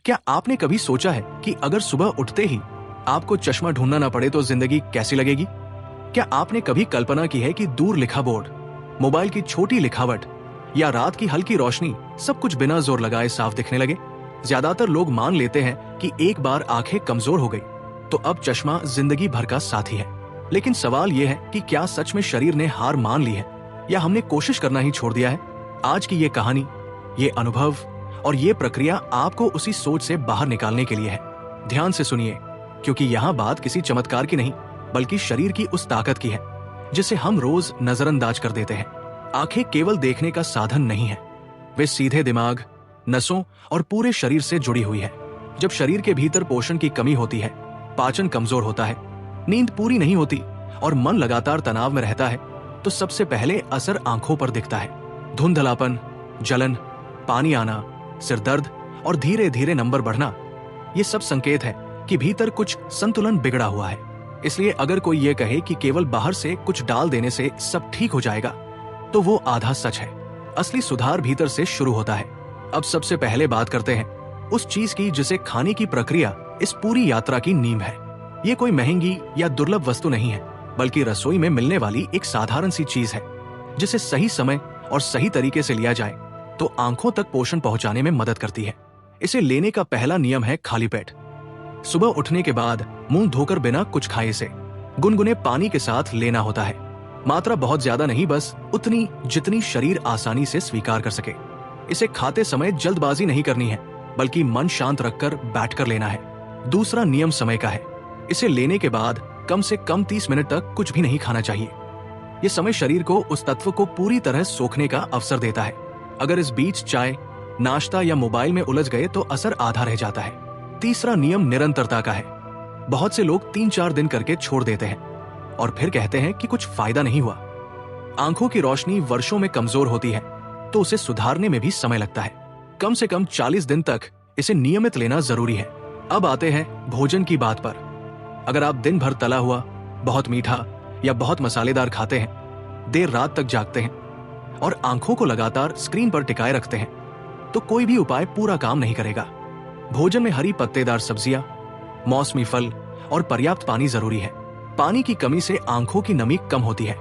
क्या आपने कभी सोचा है कि अगर सुबह उठते ही आपको चश्मा ढूंढना ना पड़े तो जिंदगी कैसी लगेगी? क्या आपने कभी कल्पना की है कि दूर लिखा बोर्ड, मोबाइल की छोटी लिखावट या रात की हल्की रोशनी सब कुछ बिना जोर लगाए साफ दिखने लगे? ज्यादातर लोग मान लेते हैं कि एक बार आंखें कमजोर हो गई तो अब चश्मा जिंदगी भर का साथी है। लेकिन सवाल यह है कि क्या सच में शरीर ने हार मान ली है या हमने कोशिश करना ही छोड़ दिया है? आज की ये कहानी, ये अनुभव और ये प्रक्रिया आपको उसी सोच से बाहर निकालने के लिए है। ध्यान से सुनिए, क्योंकि यहाँ बात किसी चमत्कार की नहीं बल्कि शरीर की उस ताकत की है जिसे हम रोज नजरअंदाज कर देते हैं। आंखें केवल देखने का साधन नहीं है, वे सीधे दिमाग, नसों और पूरे शरीर से जुड़ी हुई है। जब शरीर के भीतर पोषण की कमी होती है, पाचन कमजोर होता है, नींद पूरी नहीं होती और मन लगातार तनाव में रहता है, तो सबसे पहले असर आंखों पर दिखता है। धुंधलापन, जलन, पानी आना, सिर दर्द और धीरे धीरे नंबर बढ़ना, ये सब संकेत है कि भीतर कुछ संतुलन बिगड़ा हुआ है। इसलिए अगर कोई ये कहे कि केवल बाहर से कुछ डाल देने से सब ठीक हो जाएगा, तो वो आधा सच है। असली सुधार भीतर से शुरू होता है। अब सबसे पहले बात करते हैं उस चीज की जिसे खाने की प्रक्रिया इस पूरी यात्रा की नींव है। ये कोई महंगी या दुर्लभ वस्तु नहीं है, बल्कि रसोई में मिलने वाली एक साधारण सी चीज है जिसे सही समय और सही तरीके से लिया जाए तो आंखों तक पोषण पहुंचाने में मदद करती है। इसे लेने का पहला नियम है खाली पेट। सुबह उठने के बाद मुंह धोकर बिना कुछ खाए से गुनगुने पानी के साथ लेना होता है। मात्रा बहुत ज्यादा नहीं, बस उतनी जितनी शरीर आसानी से स्वीकार कर सके। इसे खाते समय जल्दबाजी नहीं करनी है, बल्कि मन शांत रखकर बैठकर लेना है। दूसरा नियम समय का है। इसे लेने के बाद कम से कम 30 मिनट तक कुछ भी नहीं खाना चाहिए। यह समय शरीर को उस तत्व को पूरी तरह सोखने का अवसर देता है। अगर इस बीच चाय, नाश्ता या मोबाइल में उलझ गए तो असर आधा रह जाता है। तीसरा नियम निरंतरता का है। बहुत से लोग 3-4 दिन करके छोड़ देते हैं और फिर कहते हैं कि कुछ फायदा नहीं हुआ। आंखों की रोशनी वर्षों में कमजोर होती है तो उसे सुधारने में भी समय लगता है। कम से कम 40 दिन तक इसे नियमित लेना जरूरी है। अब आते हैं भोजन की बात पर। अगर आप दिन भर तला हुआ, बहुत मीठा या बहुत मसालेदार खाते हैं, देर रात तक जागते हैं और आंखों को लगातार स्क्रीन पर टिकाए रखते हैं, तो कोई भी उपाय पूरा काम नहीं करेगा। भोजन में हरी पत्तेदार सब्जियां, मौसमी फल और पर्याप्त पानी जरूरी है। पानी की कमी से आंखों की नमी कम होती है,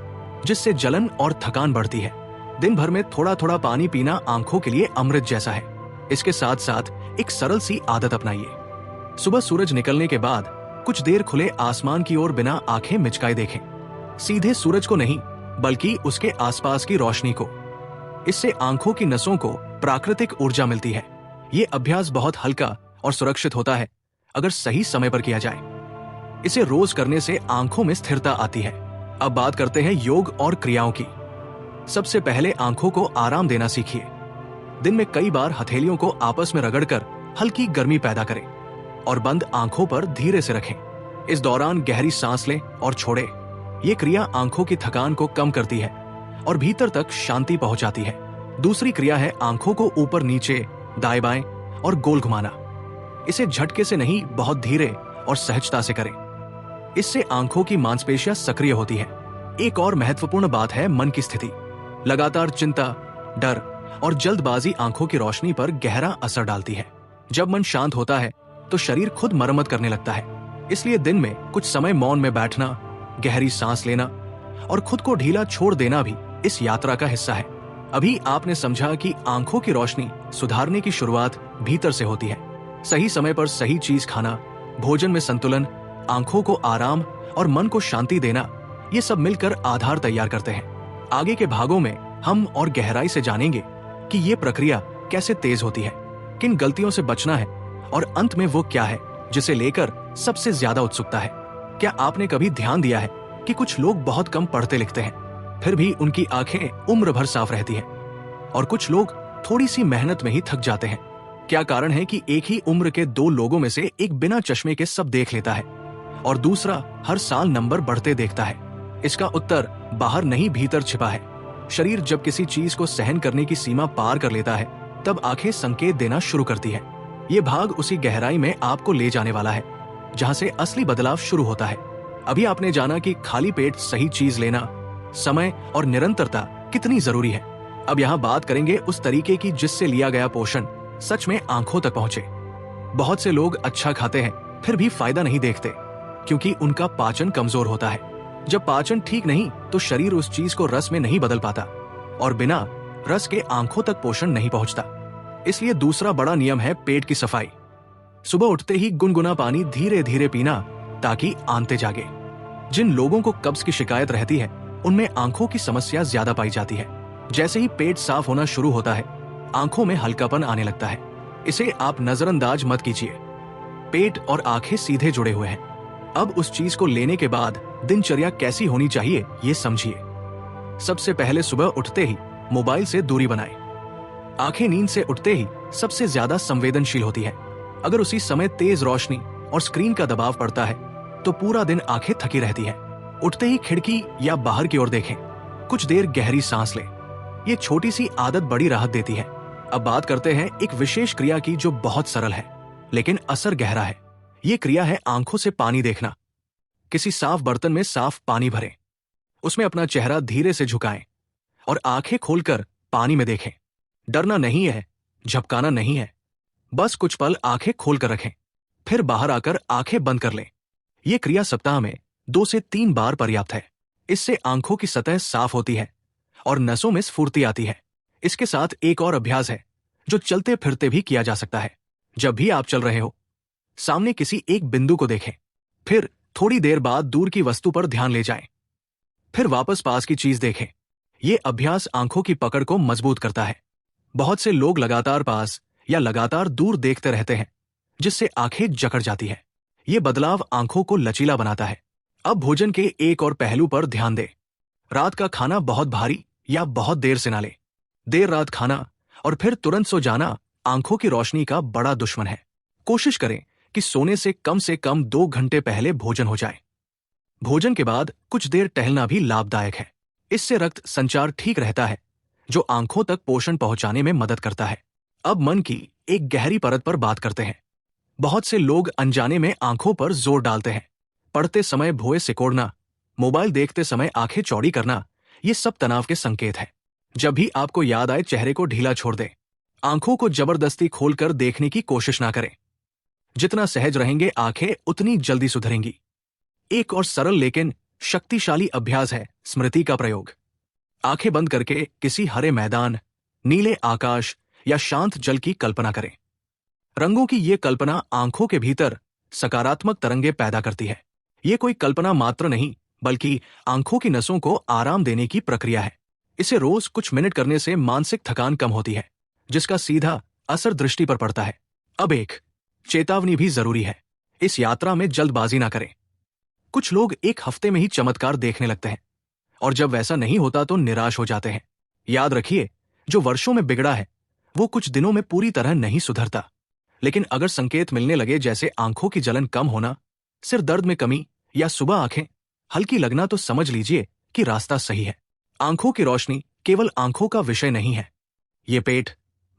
जिससे जलन और थकान बढ़ती है। दिन भर में थोड़ा थोड़ा पानी पीना आंखों के लिए अमृत जैसा है। इसके साथ साथ एक सरल सी आदत अपनाइए। सुबह सूरज निकलने के बाद कुछ देर खुले आसमान की ओर बिना आंखें मिचकाए देखें। सीधे सूरज को नहीं, बल्कि उसके आसपास की रोशनी को। इससे आंखों की नसों को प्राकृतिक ऊर्जा मिलती है। ये अभ्यास बहुत हल्का और सुरक्षित होता है अगर सही समय पर किया जाए। इसे रोज करने से आंखों में स्थिरता आती है। अब बात करते हैं योग और क्रियाओं की। सबसे पहले आंखों को आराम देना सीखिए। दिन में कई बार हथेलियों को आपस में रगड़कर हल्की गर्मी पैदा करें और बंद आंखों पर धीरे से रखें। इस दौरान गहरी सांस लें और छोड़ें। ये क्रिया आंखों की थकान को कम करती है और भीतर तक शांति पहुंचाती है। दूसरी क्रिया है आंखों को ऊपर नीचे, दाएं बाएं और गोल घुमाना। इसे झटके से नहीं, बहुत धीरे और सहजता से करें। इससे आंखों की मांसपेशियां सक्रिय होती है। एक और महत्वपूर्ण बात है मन की स्थिति। लगातार चिंता, डर और जल्दबाजी आंखों की रोशनी पर गहरा असर डालती है। जब मन शांत होता है तो शरीर खुद मरम्मत करने लगता है। इसलिए दिन में कुछ समय मौन में बैठना, गहरी सांस लेना और खुद को ढीला छोड़ देना भी इस यात्रा का हिस्सा है। अभी आपने समझा कि आंखों की रोशनी सुधारने की शुरुआत भीतर से होती है। सही समय पर सही चीज खाना, भोजन में संतुलन, आंखों को आराम और मन को शांति देना, ये सब मिलकर आधार तैयार करते हैं। आगे के भागों में हम और गहराई से जानेंगे कि ये प्रक्रिया कैसे तेज होती है, किन गलतियों से बचना है और अंत में वो क्या है जिसे लेकर सबसे ज्यादा उत्सुकता है। क्या आपने कभी ध्यान दिया है कि कुछ लोग बहुत कम पढ़ते लिखते हैं, फिर भी उनकी आंखें उम्र भर साफ रहती हैं, और कुछ लोग थोड़ी सी मेहनत में ही थक जाते हैं? क्या कारण है कि एक ही उम्र के 2 लोगों में से एक बिना चश्मे के सब देख लेता है और दूसरा हर साल नंबर बढ़ते देखता है? इसका उत्तर बाहर नहीं, भीतर छिपा है। शरीर जब किसी चीज को सहन करने की सीमा पार कर लेता है, तब आंखें संकेत देना शुरू करती है। ये भाग उसी गहराई में आपको ले जाने वाला है जहां से असली बदलाव शुरू होता है। अभी आपने जाना कि खाली पेट सही चीज लेना, समय और निरंतरता कितनी जरूरी है। अब यहाँ बात करेंगे उस तरीके की जिससे लिया गया पोषण सच में आंखों तक पहुंचे। बहुत से लोग अच्छा खाते हैं फिर भी फायदा नहीं देखते, क्योंकि उनका पाचन कमजोर होता है। जब पाचन ठीक नहीं तो शरीर उस चीज को रस में नहीं बदल पाता और बिना रस के आंखों तक पोषण नहीं पहुंचता। इसलिए दूसरा बड़ा नियम है पेट की सफाई। सुबह उठते ही गुनगुना पानी धीरे धीरे पीना, ताकि आंतें जागे। जिन लोगों को कब्ज की शिकायत रहती है उनमें आंखों की समस्या ज्यादा पाई जाती है। जैसे ही पेट साफ होना शुरू होता है, आंखों में हल्कापन आने लगता है। इसे आप नजरअंदाज मत कीजिए। पेट और आंखें सीधे जुड़े हुए हैं। अब उस चीज को लेने के बाद दिनचर्या कैसी होनी चाहिए ये समझिए। सबसे पहले सुबह उठते ही मोबाइल से दूरी बनाएं। आंखें नींद से उठते ही सबसे ज्यादा संवेदनशील होती है। अगर उसी समय तेज रोशनी और स्क्रीन का दबाव पड़ता है तो पूरा दिन आंखें थकी रहती हैं। उठते ही खिड़की या बाहर की ओर देखें। कुछ देर गहरी सांस लें। ये छोटी सी आदत बड़ी राहत देती है। अब बात करते हैं एक विशेष क्रिया की जो बहुत सरल है लेकिन असर गहरा है। ये क्रिया है आंखों से पानी देखना। किसी साफ बर्तन में साफ पानी भरें, उसमें अपना चेहरा धीरे से झुकाएं और आंखें खोलकर पानी में देखें। डरना नहीं है, झपकाना नहीं है, बस कुछ पल आंखें खोलकर रखें, फिर बाहर आकर आंखें बंद कर लें। यह क्रिया सप्ताह में 2 से 3 बार पर्याप्त है। इससे आंखों की सतह साफ होती है और नसों में स्फूर्ति आती है। इसके साथ एक और अभ्यास है जो चलते फिरते भी किया जा सकता है। जब भी आप चल रहे हो, सामने किसी एक बिंदु को देखें, फिर थोड़ी देर बाद दूर की वस्तु पर ध्यान ले जाएं, फिर वापस पास की चीज देखें। यह अभ्यास आंखों की पकड़ को मजबूत करता है। बहुत से लोग लगातार पास या लगातार दूर देखते रहते हैं, जिससे आंखें जकड़ जाती है। यह बदलाव आंखों को लचीला बनाता है। अब भोजन के एक और पहलू पर ध्यान दें। रात का खाना बहुत भारी या बहुत देर से ना लें। देर रात खाना और फिर तुरंत सो जाना आंखों की रोशनी का बड़ा दुश्मन है। कोशिश करें कि सोने से कम 2 घंटे पहले भोजन हो जाए। भोजन के बाद कुछ देर टहलना भी लाभदायक है। इससे रक्त संचार ठीक रहता है, जो आंखों तक पोषण पहुंचाने में मदद करता है। अब मन की एक गहरी परत पर बात करते हैं। बहुत से लोग अनजाने में आंखों पर जोर डालते हैं। पढ़ते समय भुएं सिकोड़ना, मोबाइल देखते समय आंखें चौड़ी करना, ये सब तनाव के संकेत है। जब भी आपको याद आए, चेहरे को ढीला छोड़ दें। आंखों को जबरदस्ती खोलकर देखने की कोशिश ना करें। जितना सहज रहेंगे, आंखें उतनी जल्दी सुधरेंगी। एक और सरल लेकिन शक्तिशाली अभ्यास है स्मृति का प्रयोग। आंखें बंद करके किसी हरे मैदान, नीले आकाश या शांत जल की कल्पना करें। रंगों की ये कल्पना आंखों के भीतर सकारात्मक तरंगे पैदा करती है। ये कोई कल्पना मात्र नहीं, बल्कि आंखों की नसों को आराम देने की प्रक्रिया है। इसे रोज कुछ मिनट करने से मानसिक थकान कम होती है, जिसका सीधा असर दृष्टि पर पड़ता है। अब एक चेतावनी भी जरूरी है। इस यात्रा में जल्दबाजी ना करें। कुछ लोग 1 हफ्ते में ही चमत्कार देखने लगते हैं और जब वैसा नहीं होता तो निराश हो जाते हैं। याद रखिए, जो वर्षों में बिगड़ा है वो कुछ दिनों में पूरी तरह नहीं सुधरता। लेकिन अगर संकेत मिलने लगे, जैसे आंखों की जलन कम होना, सिर दर्द में कमी या सुबह आंखें हल्की लगना, तो समझ लीजिए कि रास्ता सही है। आंखों की रोशनी केवल आंखों का विषय नहीं है। ये पेट,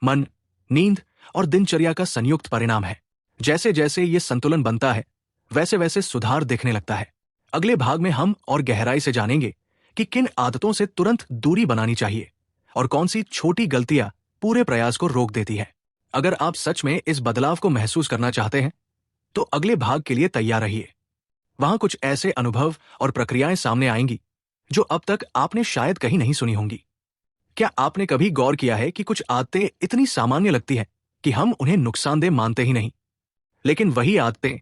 मन, नींद और दिनचर्या का संयुक्त परिणाम है। जैसे जैसे ये संतुलन बनता है, वैसे वैसे सुधार दिखने लगता है। अगले भाग में हम और गहराई से जानेंगे कि किन आदतों से तुरंत दूरी बनानी चाहिए और कौन सी छोटी गलतियां पूरे प्रयास को रोक देती है। अगर आप सच में इस बदलाव को महसूस करना चाहते हैं, तो अगले भाग के लिए तैयार रहिए। वहां कुछ ऐसे अनुभव और प्रक्रियाएं सामने आएंगी जो अब तक आपने शायद कहीं नहीं सुनी होंगी। क्या आपने कभी गौर किया है कि कुछ आदतें इतनी सामान्य लगती हैं कि हम उन्हें नुकसानदेह मानते ही नहीं, लेकिन वही आदतें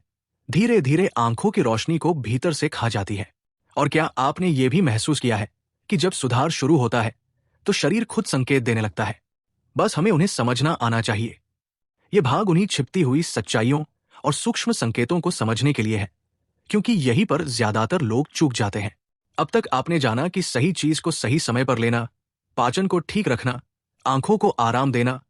धीरे धीरे आंखों की रोशनी को भीतर से खा जाती है। और क्या आपने ये भी महसूस किया है कि जब सुधार शुरू होता है तो शरीर खुद संकेत देने लगता है, बस हमें उन्हें समझना आना चाहिए। ये भाग उन्हीं छिपती हुई सच्चाइयों और सूक्ष्म संकेतों को समझने के लिए है, क्योंकि यहीं पर ज्यादातर लोग चूक जाते हैं। अब तक आपने जाना कि सही चीज को सही समय पर लेना, पाचन को ठीक रखना, आंखों को आराम देना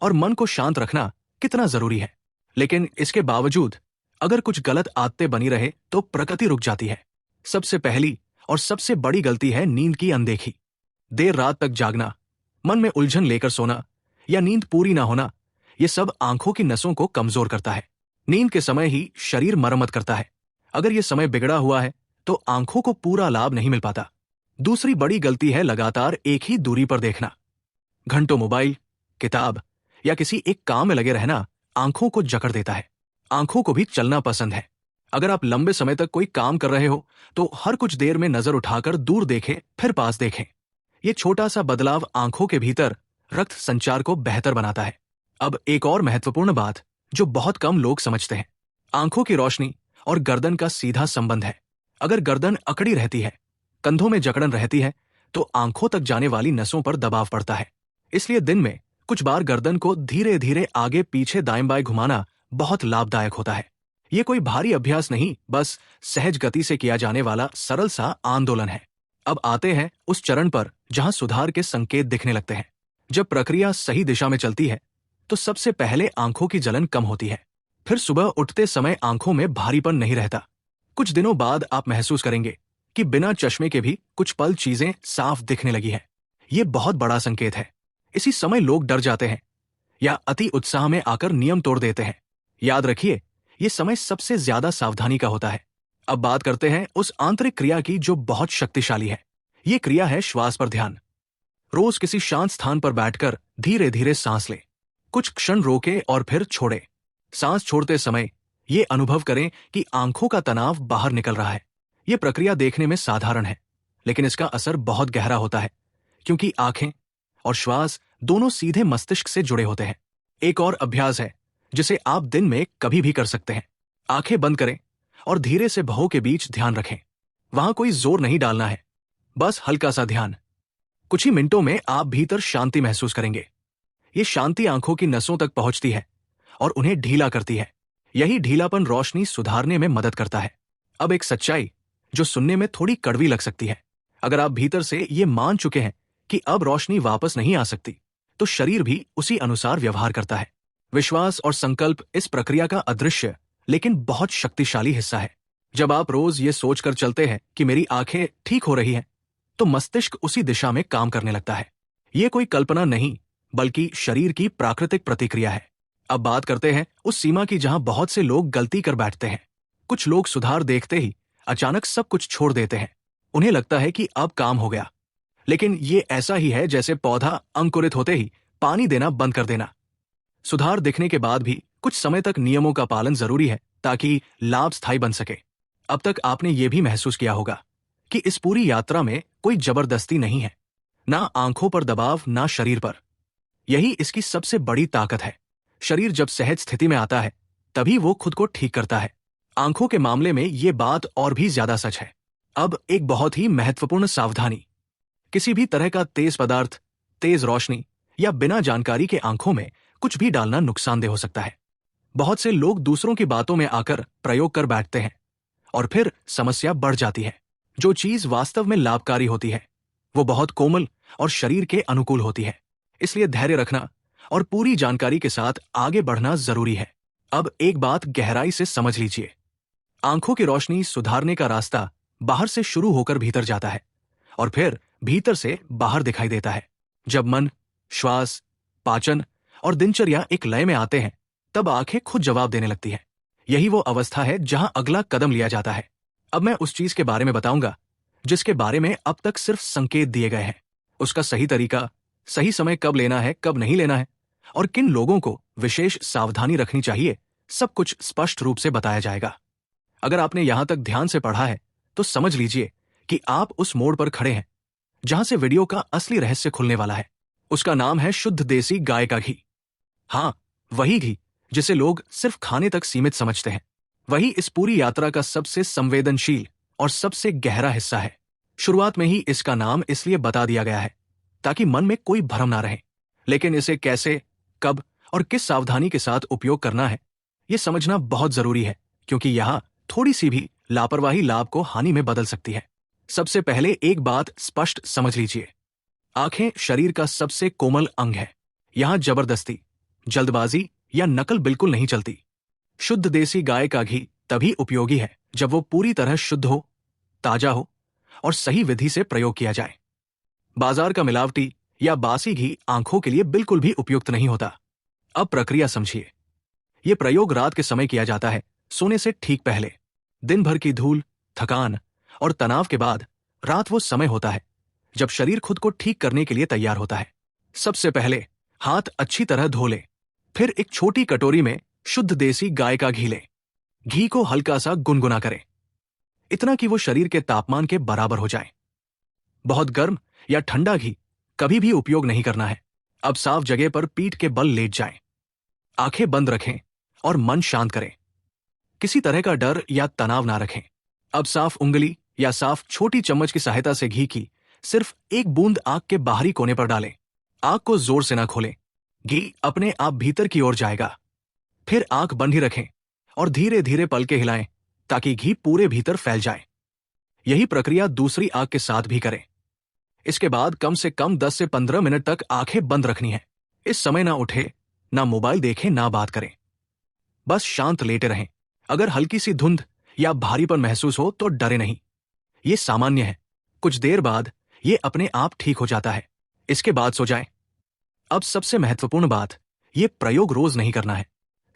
और मन को शांत रखना कितना जरूरी है। लेकिन इसके बावजूद अगर कुछ गलत आदतें बनी रहे तो प्रगति रुक जाती है। सबसे पहली और सबसे बड़ी गलती है नींद की अनदेखी। देर रात तक जागना, मन में उलझन लेकर सोना या नींद पूरी ना होना, ये सब आंखों की नसों को कमजोर करता है। नींद के समय ही शरीर मरम्मत करता है। अगर ये समय बिगड़ा हुआ है तो आंखों को पूरा लाभ नहीं मिल पाता। दूसरी बड़ी गलती है लगातार एक ही दूरी पर देखना। घंटों मोबाइल, किताब या किसी एक काम में लगे रहना आंखों को जकड़ देता है। आंखों को भी चलना पसंद है। अगर आप लंबे समय तक कोई काम कर रहे हो तो हर कुछ देर में नजर उठाकर दूर देखें, फिर पास देखें। ये छोटा सा बदलाव आंखों के भीतर रक्त संचार को बेहतर बनाता है। अब एक और महत्वपूर्ण बात जो बहुत कम लोग समझते हैं, आंखों की रोशनी और गर्दन का सीधा संबंध है। अगर गर्दन अकड़ी रहती है, कंधों में जकड़न रहती है, तो आंखों तक जाने वाली नसों पर दबाव पड़ता है। इसलिए दिन में कुछ बार गर्दन को धीरे धीरे आगे पीछे दाएं बाएं घुमाना बहुत लाभदायक होता है। ये कोई भारी अभ्यास नहीं, बस सहज गति से किया जाने वाला सरल सा आंदोलन है। अब आते हैं उस चरण पर जहां सुधार के संकेत दिखने लगते हैं। जब प्रक्रिया सही दिशा में चलती है तो सबसे पहले आंखों की जलन कम होती है। फिर सुबह उठते समय आंखों में भारीपन नहीं रहता। कुछ दिनों बाद आप महसूस करेंगे कि बिना चश्मे के भी कुछ पल चीजें साफ दिखने लगी है। ये बहुत बड़ा संकेत है। इसी समय लोग डर जाते हैं या अति उत्साह में आकर नियम तोड़ देते हैं। याद रखिए, ये समय सबसे ज्यादा सावधानी का होता है। अब बात करते हैं उस आंतरिक क्रिया की जो बहुत शक्तिशाली है। ये क्रिया है श्वास पर ध्यान। रोज किसी शांत स्थान पर बैठकर धीरे धीरे सांस लें। कुछ क्षण रोके और फिर छोड़े। सांस छोड़ते समय ये अनुभव करें कि आंखों का तनाव बाहर निकल रहा है। ये प्रक्रिया देखने में साधारण है, लेकिन इसका असर बहुत गहरा होता है, क्योंकि आंखें और श्वास दोनों सीधे मस्तिष्क से जुड़े होते हैं। एक और अभ्यास है जिसे आप दिन में कभी भी कर सकते हैं। आंखें बंद करें और धीरे से भौं के बीच ध्यान रखें। वहां कोई जोर नहीं डालना है, बस हल्का सा ध्यान। कुछ ही मिनटों में आप भीतर शांति महसूस करेंगे। ये शांति आंखों की नसों तक पहुंचती है और उन्हें ढीला करती है। यही ढीलापन रोशनी सुधारने में मदद करता है। अब एक सच्चाई जो सुनने में थोड़ी कड़वी लग सकती है। अगर आप भीतर से ये मान चुके हैं कि अब रोशनी वापस नहीं आ सकती, तो शरीर भी उसी अनुसार व्यवहार करता है। विश्वास और संकल्प इस प्रक्रिया का अदृश्य लेकिन बहुत शक्तिशाली हिस्सा है। जब आप रोज ये सोचकर चलते हैं कि मेरी आंखें ठीक हो रही हैं, तो मस्तिष्क उसी दिशा में काम करने लगता है। ये कोई कल्पना नहीं, बल्कि शरीर की प्राकृतिक प्रतिक्रिया है। अब बात करते हैं उस सीमा की जहां बहुत से लोग गलती कर बैठते हैं। कुछ लोग सुधार देखते ही अचानक सब कुछ छोड़ देते हैं। उन्हें लगता है कि अब काम हो गया, लेकिन ये ऐसा ही है जैसे पौधा अंकुरित होते ही पानी देना बंद कर देना। सुधार दिखने के बाद भी कुछ समय तक नियमों का पालन जरूरी है ताकि लाभ स्थायी बन सके। अब तक आपने ये भी महसूस किया होगा कि इस पूरी यात्रा में कोई जबरदस्ती नहीं है, ना आंखों पर दबाव, ना शरीर पर। यही इसकी सबसे बड़ी ताकत है। शरीर जब सहज स्थिति में आता है, तभी वो खुद को ठीक करता है। आंखों के मामले में ये बात और भी ज्यादा सच है। अब एक बहुत ही महत्वपूर्ण सावधानी। किसी भी तरह का तेज पदार्थ, तेज रोशनी या बिना जानकारी के आंखों में कुछ भी डालना नुकसानदेह हो सकता है। बहुत से लोग दूसरों की बातों में आकर प्रयोग कर बैठते हैं और फिर समस्या बढ़ जाती है। जो चीज वास्तव में लाभकारी होती है, वो बहुत कोमल और शरीर के अनुकूल होती है। इसलिए धैर्य रखना और पूरी जानकारी के साथ आगे बढ़ना जरूरी है। अब एक बात गहराई से समझ लीजिए। आंखों की रोशनी सुधारने का रास्ता बाहर से शुरू होकर भीतर जाता है और फिर भीतर से बाहर दिखाई देता है। जब मन, श्वास, पाचन और दिनचर्या एक लय में आते हैं, तब आंखें खुद जवाब देने लगती है। यही वो अवस्था है जहां अगला कदम लिया जाता है। अब मैं उस चीज के बारे में बताऊंगा जिसके बारे में अब तक सिर्फ संकेत दिए गए हैं। उसका सही तरीका, सही समय कब लेना है, कब नहीं लेना है और किन लोगों को विशेष सावधानी रखनी चाहिए, सब कुछ स्पष्ट रूप से बताया जाएगा। अगर आपने यहां तक ध्यान से पढ़ा है तो समझ लीजिए कि आप उस मोड़ पर खड़े हैं जहां से वीडियो का असली रहस्य खुलने वाला है। उसका नाम है शुद्ध देसी गाय का घी। हाँ, वही घी जिसे लोग सिर्फ खाने तक सीमित समझते हैं। वही इस पूरी यात्रा का सबसे संवेदनशील और सबसे गहरा हिस्सा है। शुरुआत में ही इसका नाम इसलिए बता दिया गया है ताकि मन में कोई भ्रम ना रहे। लेकिन इसे कैसे, कब और किस सावधानी के साथ उपयोग करना है, यह समझना बहुत जरूरी है, क्योंकि यहां थोड़ी सी भी लापरवाही लाभ को हानि में बदल सकती है। सबसे पहले एक बात स्पष्ट समझ लीजिए। आंखें शरीर का सबसे कोमल अंग है। यहां जबरदस्ती, जल्दबाजी या नकल बिल्कुल नहीं चलती। शुद्ध देसी गाय का घी तभी उपयोगी है जब वो पूरी तरह शुद्ध हो, ताजा हो और सही विधि से प्रयोग किया जाए। बाजार का मिलावटी या बासी घी आंखों के लिए बिल्कुल भी उपयुक्त नहीं होता। अब प्रक्रिया समझिए। ये प्रयोग रात के समय किया जाता है, सोने से ठीक पहले। दिन भर की धूल, थकान और तनाव के बाद रात वो समय होता है जब शरीर खुद को ठीक करने के लिए तैयार होता है। सबसे पहले हाथ अच्छी तरह धो लें। फिर एक छोटी कटोरी में शुद्ध देसी गाय का घी लें। घी को हल्का सा गुनगुना करें, इतना कि वो शरीर के तापमान के बराबर हो जाए। बहुत गर्म या ठंडा घी कभी भी उपयोग नहीं करना है। अब साफ जगह पर पीठ के बल लेट जाएं, आंखें बंद रखें और मन शांत करें। किसी तरह का डर या तनाव ना रखें। अब साफ उंगली या साफ छोटी चम्मच की सहायता से घी की सिर्फ एक बूंद आंख के बाहरी कोने पर डालें। आंख को जोर से ना खोलें, घी अपने आप भीतर की ओर जाएगा। फिर आंख बंद ही रखें और धीरे धीरे पलकें हिलाएं ताकि घी पूरे भीतर फैल जाए। यही प्रक्रिया दूसरी आंख के साथ भी करें। इसके बाद कम से कम 10 से 15 मिनट तक आंखें बंद रखनी है। इस समय ना उठे, ना मोबाइल देखें, ना बात करें, बस शांत लेटे रहें। अगर हल्की सी धुंध या भारीपन महसूस हो तो डरे नहीं, ये सामान्य है। कुछ देर बाद ये अपने आप ठीक हो जाता है। इसके बाद सो जाएं। अब सबसे महत्वपूर्ण बात, ये प्रयोग रोज नहीं करना है।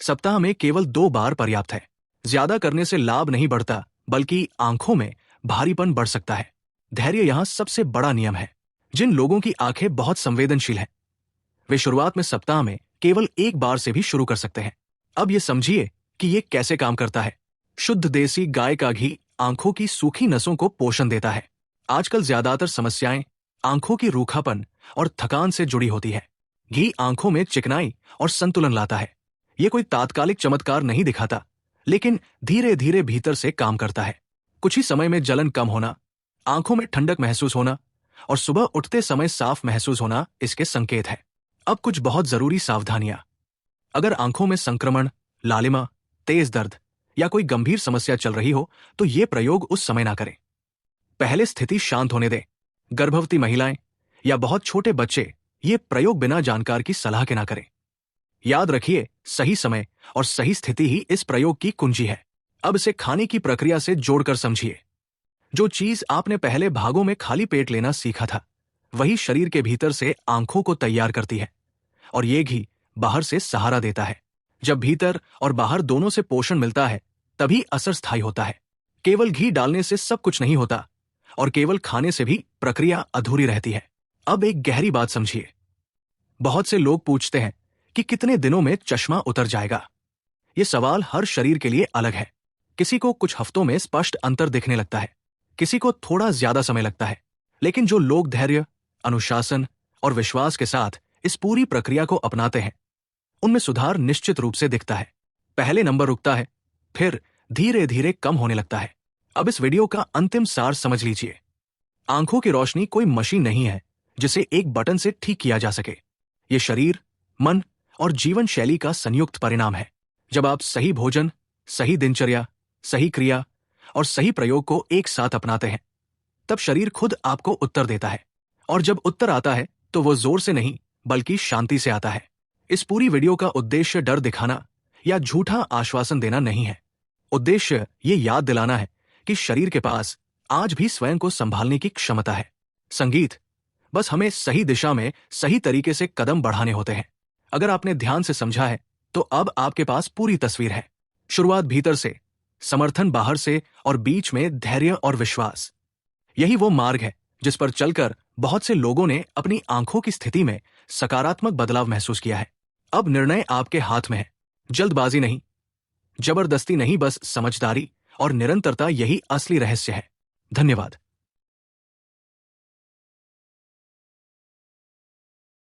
सप्ताह में केवल 2 बार पर्याप्त है। ज्यादा करने से लाभ नहीं बढ़ता, बल्कि आंखों में भारीपन बढ़ सकता है। धैर्य यहां सबसे बड़ा नियम है। जिन लोगों की आंखें बहुत संवेदनशील हैं, वे शुरुआत में सप्ताह में केवल 1 बार से भी शुरू कर सकते हैं। अब ये समझिए कि ये कैसे काम करता है। शुद्ध देसी गाय का घी आंखों की सूखी नसों को पोषण देता है। आजकल ज्यादातर समस्याएं आंखों की रूखापन और थकान से जुड़ी होती है। घी आंखों में चिकनाई और संतुलन लाता है। ये कोई तात्कालिक चमत्कार नहीं दिखाता, लेकिन धीरे धीरे भीतर से काम करता है। कुछ ही समय में जलन कम होना, आंखों में ठंडक महसूस होना और सुबह उठते समय साफ महसूस होना इसके संकेत है। अब कुछ बहुत जरूरी सावधानियां। अगर आंखों में संक्रमण, लालिमा, तेज दर्द या कोई गंभीर समस्या चल रही हो तो ये प्रयोग उस समय ना करें। पहले स्थिति शांत होने दें। गर्भवती महिलाएं या बहुत छोटे बच्चे ये प्रयोग बिना जानकार की सलाह के ना करें। याद रखिए, सही समय और सही स्थिति ही इस प्रयोग की कुंजी है। अब इसे खाने की प्रक्रिया से जोड़कर समझिए। जो चीज आपने पहले भागों में खाली पेट लेना सीखा था, वही शरीर के भीतर से आंखों को तैयार करती है और ये घी बाहर से सहारा देता है। जब भीतर और बाहर दोनों से पोषण मिलता है, तभी असर स्थायी होता है। केवल घी डालने से सब कुछ नहीं होता और केवल खाने से भी प्रक्रिया अधूरी रहती है। अब एक गहरी बात समझिए। बहुत से लोग पूछते हैं कि कितने दिनों में चश्मा उतर जाएगा। ये सवाल हर शरीर के लिए अलग है। किसी को कुछ हफ्तों में स्पष्ट अंतर दिखने लगता है, किसी को थोड़ा ज्यादा समय लगता है। लेकिन जो लोग धैर्य, अनुशासन और विश्वास के साथ इस पूरी प्रक्रिया को अपनाते हैं, उनमें सुधार निश्चित रूप से दिखता है। पहले नंबर रुकता है, फिर धीरे धीरे कम होने लगता है। अब इस वीडियो का अंतिम सार समझ लीजिए। आंखों की रोशनी कोई मशीन नहीं है जिसे एक बटन से ठीक किया जा सके। ये शरीर, मन और जीवन शैली का संयुक्त परिणाम है। जब आप सही भोजन, सही दिनचर्या, सही क्रिया और सही प्रयोग को एक साथ अपनाते हैं, तब शरीर खुद आपको उत्तर देता है। और जब उत्तर आता है तो वो जोर से नहीं, बल्कि शांति से आता है। इस पूरी वीडियो का उद्देश्य डर दिखाना या झूठा आश्वासन देना नहीं है। उद्देश्य ये याद दिलाना है कि शरीर के पास आज भी स्वयं को संभालने की क्षमता है। संगीत बस हमें सही दिशा में सही तरीके से कदम बढ़ाने होते हैं। अगर आपने ध्यान से समझा है तो अब आपके पास पूरी तस्वीर है। शुरुआत भीतर से, समर्थन बाहर से और बीच में धैर्य और विश्वास। यही वो मार्ग है जिस पर चलकर बहुत से लोगों ने अपनी आंखों की स्थिति में सकारात्मक बदलाव महसूस किया है। अब निर्णय आपके हाथ में है। जल्दबाजी नहीं, जबरदस्ती नहीं, बस समझदारी और निरंतरता, यही असली रहस्य है। धन्यवाद।